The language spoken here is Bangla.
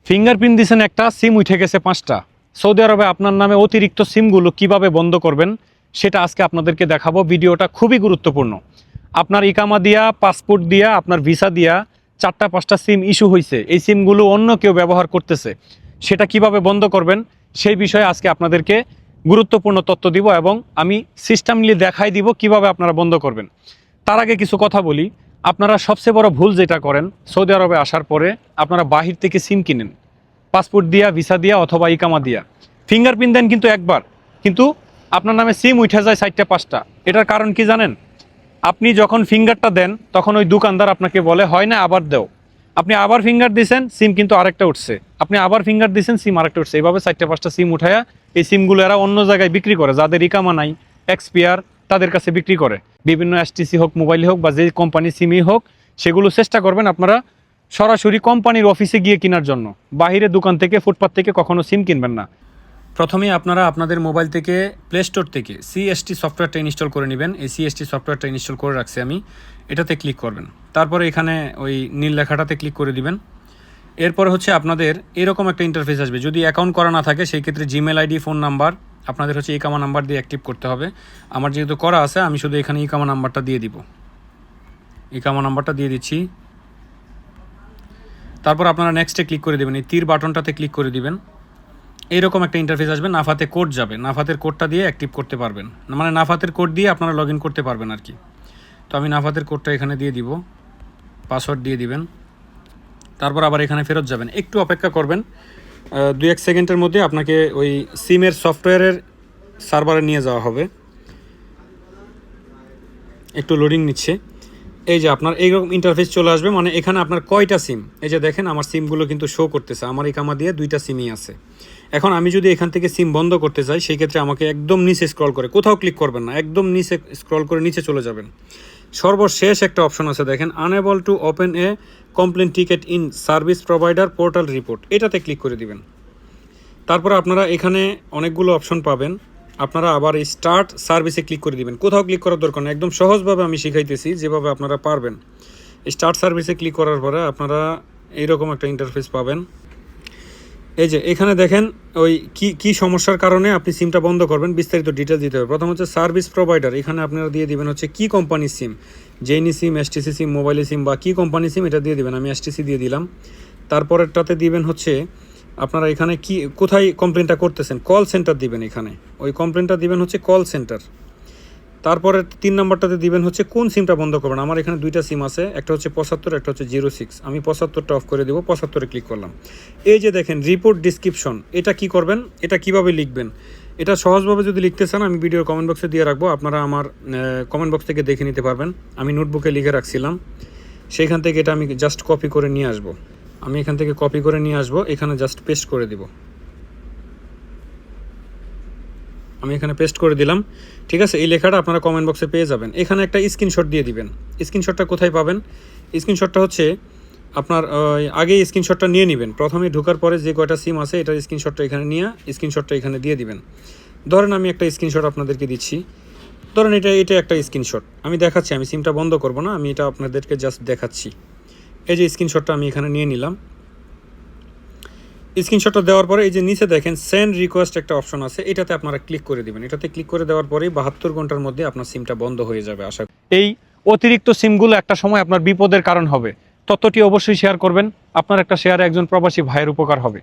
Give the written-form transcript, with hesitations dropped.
ফিঙ্গারপ্রিন্ট দিয়েছেন একটা, সিম উঠে গেছে 5টা। সৌদি আরবে আপনার নামে অতিরিক্ত সিমগুলো কিভাবে বন্ধ করবেন সেটা আজকে আপনাদেরকে দেখাবো। ভিডিওটা খুবই গুরুত্বপূর্ণ। আপনার ইকামা দিয়া, পাসপোর্ট দিয়া, আপনার ভিসা দিয়া 4টা 5টা সিম ইস্যু হয়েছে, এই সিমগুলো অন্য কেউ ব্যবহার করতেছে, সেটা কিভাবে বন্ধ করবেন সেই বিষয়ে আজকে আপনাদেরকে গুরুত্বপূর্ণ তথ্য দিব এবং আমি সিস্টেমলি দেখাই দিব কিভাবে আপনারা বন্ধ করবেন। তার আগে কিছু কথা বলি। আপনারা সবচেয়ে বড় ভুল যেটা করেন, সৌদি আরবে আসার পরে আপনারা বাহির থেকে সিম কিনেন, পাসপোর্ট দিয়া, ভিসা দিয়া অথবা ইকামা দিয়া। ফিঙ্গারপ্রিন্ট দেন কিন্তু একবার, কিন্তু আপনার নামে সিম উঠে যায় 4টা 5টা। এটার কারণ কি জানেন? আপনি যখন ফিঙ্গারটা দেন তখন ওই দোকানদার আপনাকে বলে হয় না আবার দেও, আপনি আবার ফিঙ্গার দিয়েছেন, সিম কিন্তু আরেকটা উঠছে, আপনি আবার ফিঙ্গার দিয়েছেন, সিম আরেকটা উঠছে। এইভাবে 4টা 5টা সিম উঠায়া এই সিমগুলো এরা অন্য জায়গায় বিক্রি করে, যাদের ইকামা নাই, এক্সপিয়ার, তাদের কাছে বিক্রি করে। বিভিন্ন এসটিসি হোক, মোবাইল হোক, বা যে কোম্পানি সিমই হোক, সেগুলো চেষ্টা করবেন আপনারা সরাসরি কোম্পানির অফিসে গিয়ে কেনার জন্য। বাইরে দোকান থেকে, ফুটপাথ থেকে কখনো সিম কিনবেন না। প্রথমেই আপনারা আপনাদের মোবাইল থেকে প্লে স্টোর থেকে সিএসটি সফটওয়্যারটা ইনস্টল করে নেবেন। এই সিএসটি সফটওয়্যারটা ইনস্টল করে রাখছি আমি, এটাতে ক্লিক করবেন। তারপরে এখানে ওই নীল লেখাটাতে ক্লিক করে দিবেন। এরপরে হচ্ছে আপনাদের এরকম একটা ইন্টারফেস আসবে। যদি অ্যাকাউন্ট করা না থাকে সেই ক্ষেত্রে জিমেল আইডি, ফোন নাম্বার আপনাদের হচ্ছে ইকামা নাম্বার দিয়ে অ্যাক্টিভ করতে হবে। আমার যেহেতু করা আছে, আমি শুধু এখানে ইকামা নাম্বারটা দিয়ে দিব। ইকামা নাম্বারটা দিয়ে দিচ্ছি। তারপর আপনারা নেক্সটে ক্লিক করে দেবেন, এই তীর বাটনটাতে ক্লিক করে দিবেন। এইরকম একটা ইন্টারফেস আসবে, নাফাতে কোড যাবে, নাফাতের কোডটা দিয়ে অ্যাক্টিভ করতে পারবেন, মানে নাফাতের কোড দিয়ে আপনারা লগ ইন করতে পারবেন আর কি। তো আমি নাফাতের কোডটা এখানে দিয়ে দিব, পাসওয়ার্ড দিয়ে দিবেন। তারপর আবার এখানে ফেরত যাবেন, একটু অপেক্ষা করবেন। 2-1 সেকেন্ডের মধ্যে আপনাকে ওই সিমের সফটওয়্যারের সার্ভারে নিয়ে যাওয়া হবে। একটু লোডিং নিচ্ছে। এই যে আপনার এইরকম ইন্টারফেস চলে আসবে, মানে এখানে আপনার কয়টা সিম, এই যে দেখেন আমার সিমগুলো কিন্তু শো করতেছে। আমার ইকামা দিয়ে 2টা সিমই আছে। এখন আমি যদি এখান থেকে সিম বন্ধ করতে চাই, সেই ক্ষেত্রে আমাকে একদম নিচে স্ক্রল করে, কোথাও ক্লিক করবেন না, একদম নিচে স্ক্রল করে নিচে চলে যাবেন। সর্বশেষ একটা অপশন আছে দেখেন, unable to open A complain ticket in service provider portal report, এটাতে ক্লিক করে দিবেন। তারপর আপনারা এখানে অনেকগুলো অপশন পাবেন, আপনারা আবার এই স্টার্ট সার্ভিসে ক্লিক করে দিবেন। কোথাও ক্লিক করার দরকার নেই, একদম সহজভাবে আমি শিখাইতেছি যেভাবে আপনারা পারবেন। স্টার্ট সার্ভিসে ক্লিক করার পরে আপনারা এইরকম একটা ইন্টারফেস পাবেন। এই যে এখানে দেখেন ওই কি সমস্যার কারণে আপনি সিমটা বন্ধ করবেন, বিস্তারিত ডিটেলস দিতে হবে। প্রথম হচ্ছে সার্ভিস প্রোভাইডার, এখানে আপনারা দিয়ে দিবেন হচ্ছে কি কোম্পানির সিম, জেনি সিম, এসটিসি সিম, মোবাইলের সিম বা কি কোম্পানির সিম, এটা দিয়ে দিবেন। আমি এসটিসি দিয়ে দিলাম। তারপরেরটাতে দিবেন হচ্ছে আপনারা এখানে কি কোথায় কমপ্লেনটা করতেছেন, কল সেন্টার দিবেন, এখানে ওই কমপ্লেনটা দিবেন হচ্ছে কল সেন্টার। তারপরে 3 নম্বরটাতে দিবেন হচ্ছে কোন সিমটা বন্ধ করবেন। আমার এখানে 2টা সিম আছে, একটা হচ্ছে 75, একটা হচ্ছে 06। আমি 75টা অফ করে দেবো, 75-এ ক্লিক করলাম। এই যে দেখেন রিপোর্ট ডিসক্রিপশন, এটা কি করবেন, এটা কিভাবে লিখবেন, এটা সহজভাবে যদি লিখতে চান আমি ভিডিওর কমেন্ট বক্সে দিয়ে রাখবো, আপনারা আমার কমেন্ট বক্স থেকে দেখে নিতে পারবেন। আমি নোটবুকে লিখে রাখছিলাম, সেইখান থেকে এটা আমি জাস্ট কপি করে নিয়ে আসবো। আমি এখান থেকে কপি করে নিয়ে আসবো, এখানে জাস্ট পেস্ট করে দিব। আমি এখানে পেস্ট করে দিলাম, ঠিক আছে। এই লেখাটা আপনারা কমেন্ট বক্সে পেয়ে যাবেন। এখানে একটা স্ক্রিনশট দিয়ে দিবেন। স্ক্রিনশটটা কোথায় পাবেন? স্ক্রিনশটটা হচ্ছে আপনার আগেই স্ক্রিনশটটা নিয়ে নেবেন। প্রথমে ঢোকার পরে যে কয়টা সিম আছে এটার স্ক্রিনশটটা এখানে নিয়ে স্ক্রিনশটটা এখানে দিয়ে দিবেন। ধরেন আমি একটা স্ক্রিনশট আপনাদেরকে দিচ্ছি, ধরেন এটা একটা স্ক্রিনশট আমি দেখাচ্ছি। আমি সিমটা বন্ধ করব না, আমি এটা আপনাদেরকে জাস্ট দেখাচ্ছি। এই যে স্ক্রিনশটটা আমি এখানে নিয়ে নিলাম। স্ক্রিনশটটা দেওয়ার পরে এই যে নিচে দেখেন সেন্ড রিকোয়েস্ট একটা অপশন আছে, এটাতে আপনারা ক্লিক করে দিবেন। এটাতে ক্লিক করে দেওয়ার পরেই 72 ঘন্টার মধ্যে আপনার সিমটা বন্ধ হয়ে যাবে। আশা এই অতিরিক্ত সিমগুলো একটা সময় আপনার বিপদের কারণ হবে। তথ্যটি অবশ্যই শেয়ার করবেন, আপনার একটা শেয়ারে একজন প্রবাসী ভাইয়ের উপকার হবে।